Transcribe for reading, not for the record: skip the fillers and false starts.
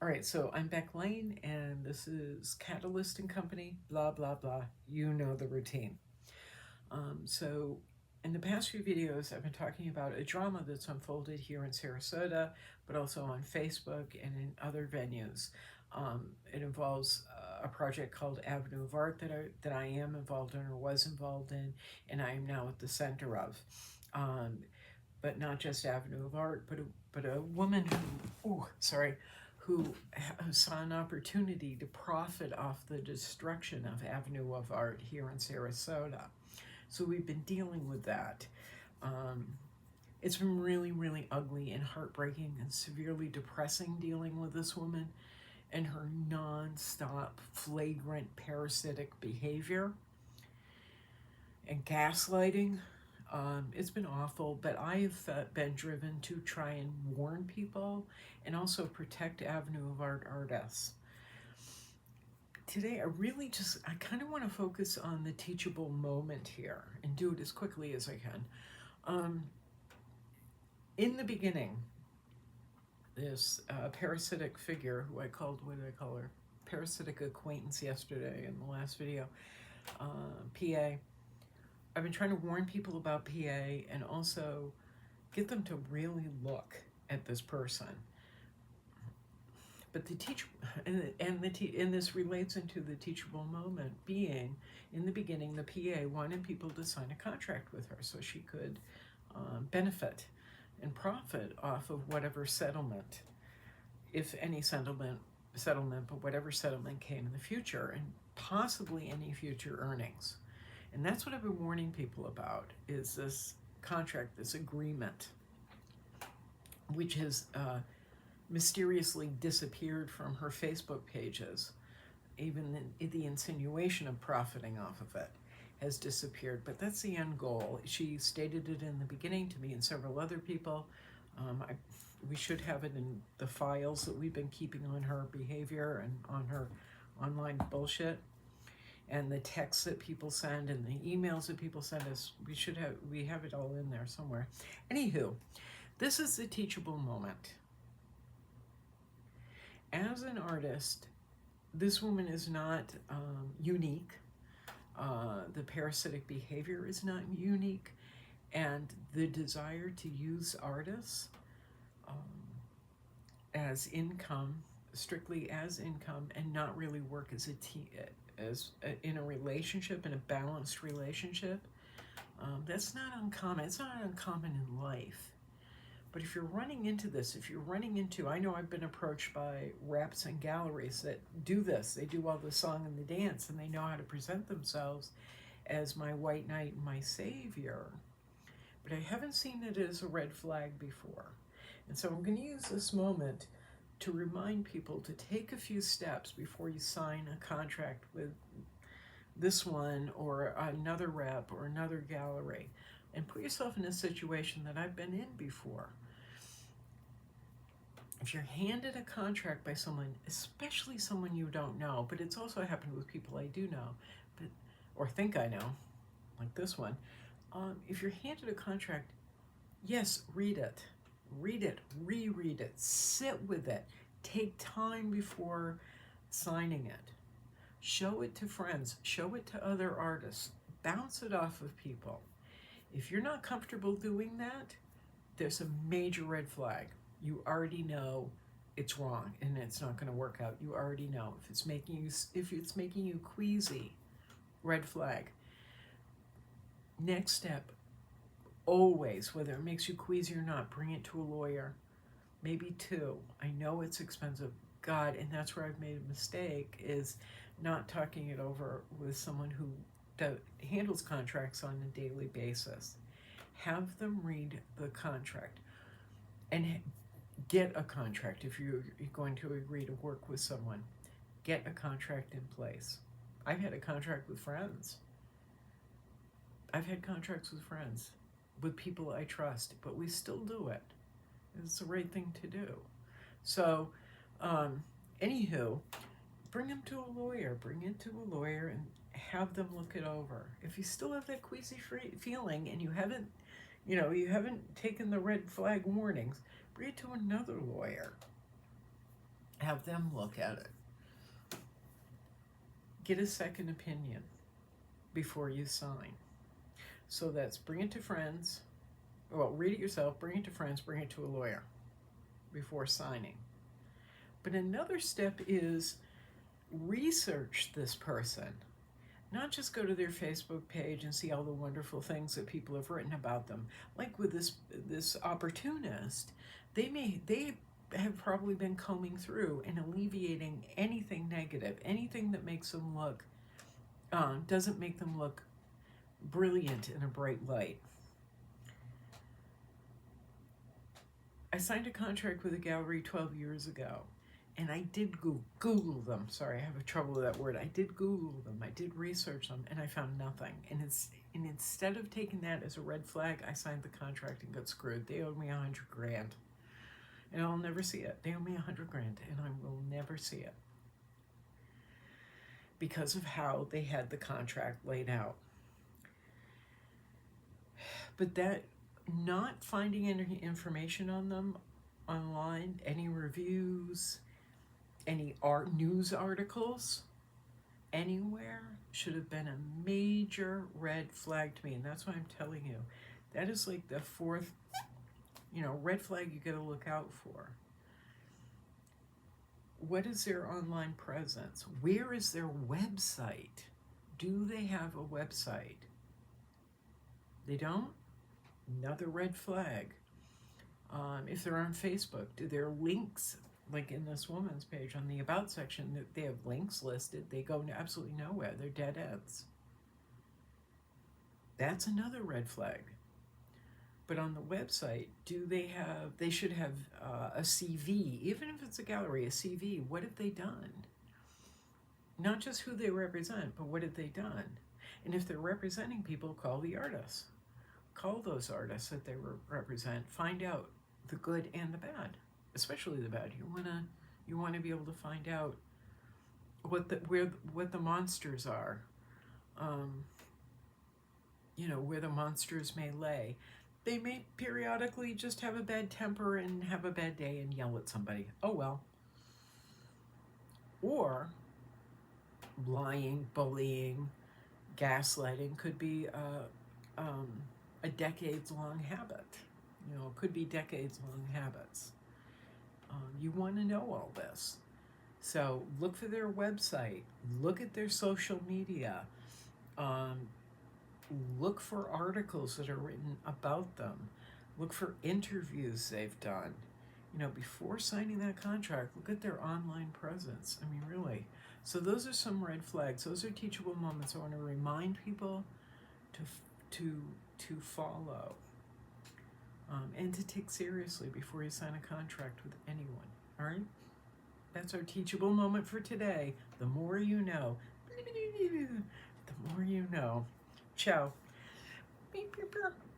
All right, so I'm Beck Lane, and this is Catalyst and Company, blah, blah, blah. You know the routine. So in the past few videos, I've been talking about a drama that's unfolded here in Sarasota, but also on Facebook and in other venues. It involves a project called Ave of Art that I am involved in or was involved in, and I am now at the center of. Um, but not just Avenue of Art, but a woman who saw an opportunity to profit off the destruction of Avenue of Art here in Sarasota. So we've been dealing with that. Um, it's been really, really ugly and heartbreaking and severely depressing dealing with this woman and her non-stop, flagrant, parasitic behavior and gaslighting. It's been awful, but I have been driven to try and warn people and also protect Avenue of Art artists. Today, I kind of want to focus on the teachable moment here and do it as quickly as I can. In the beginning, this parasitic figure, who what did I call her? Parasitic acquaintance yesterday in the last video, PA. I've been trying to warn people about PA and also get them to really look at this person. But the and this relates into the teachable moment being, in the beginning, the PA wanted people to sign a contract with her so she could benefit and profit off of whatever settlement, if any settlement, but whatever settlement came in the future, and possibly any future earnings. And that's what I've been warning people about, is this contract, this agreement, which has mysteriously disappeared from her Facebook pages. Even the insinuation of profiting off of it has disappeared, but that's the end goal. She stated it in the beginning to me and several other people. We should have it in the files that we've been keeping on her behavior and on her online bullshit, and the texts that people send and the emails that people send us. We have it all in there somewhere. Anywho, this is the teachable moment. As an artist, this woman is not unique. The parasitic behavior is not unique, and the desire to use artists as income, strictly as income, and not really work as in a relationship, in a balanced relationship, that's not uncommon. It's not uncommon in life. But if you're running into this, I know I've been approached by reps and galleries that do this. They do all the song and the dance, and they know how to present themselves as my white knight and my savior. But I haven't seen it as a red flag before. And so I'm going to use this moment to remind people to take a few steps before you sign a contract with this one or another rep or another gallery, and put yourself in a situation that I've been in before. If you're handed a contract by someone, especially someone you don't know, but it's also happened with people I do know, or think I know, like this one. If you're handed a contract, yes, read it, reread it, sit with it, take time before signing it. Show it to friends, show it to other artists, bounce it off of people. If you're not comfortable doing that, there's a major red flag. You already know it's wrong and it's not going to work out. You already know. If it's making you queasy, red flag. Next step, always, whether it makes you queasy or not, bring it to a lawyer. Maybe two. I know it's expensive. God, and that's where I've made a mistake, is not talking it over with someone who handles contracts on a daily basis. Have them read the contract and get a contract. If you're going to agree to work with someone, get a contract in place. I've had a contract with friends. I've had contracts with friends, with people I trust, but we still do it. It's the right thing to do. So, anywho, bring it to a lawyer and have them look it over. If you still have that queasy feeling and you haven't taken the red flag warnings, bring it to another lawyer. Have them look at it. Get a second opinion before you sign. So that's bring it to friends. Well, read it yourself, bring it to friends, bring it to a lawyer before signing. But another step is research this person. Not just go to their Facebook page and see all the wonderful things that people have written about them. Like with this opportunist, they have probably been combing through and alleviating anything negative, anything that makes them look, doesn't make them look brilliant in a bright light. I signed a contract with a gallery 12 years ago, and I did Google them. Sorry, I have trouble with that word. I did Google them. I did research them, and I found nothing. And instead of taking that as a red flag, I signed the contract and got screwed. They owed me $100 grand, and I'll never see it. They owe me $100 grand, and I will never see it because of how they had the contract laid out. But that, not finding any information on them online, any reviews, any news articles, anywhere, should have been a major red flag to me. And that's why I'm telling you, that is like the fourth, red flag you gotta look out for. What is their online presence? Where is their website? Do they have a website? They don't? Another red flag. If they're on Facebook, do their links, like in this woman's page on the About section, they have links listed, they go absolutely nowhere, they're dead ends. That's another red flag. But on the website, they should have a CV, even if it's a gallery, a CV. What have they done? Not just who they represent, but what have they done? And if they're representing people, call the artists. Call those artists that they represent. Find out the good and the bad, especially the bad. You wanna be able to find out what the monsters are. Where the monsters may lay. They may periodically just have a bad temper and have a bad day and yell at somebody. Oh well. Or lying, bullying, gaslighting could be a decades-long habit. It could be decades-long habits. You want to know all this. So look for their website. Look at their social media. Look for articles that are written about them. Look for interviews they've done. Before signing that contract, look at their online presence. I mean, really. So those are some red flags. Those are teachable moments I want to remind people to follow and to take seriously before you sign a contract with anyone. All right? That's our teachable moment for today. The more you know. The more you know. Ciao. Beep, beep, beep.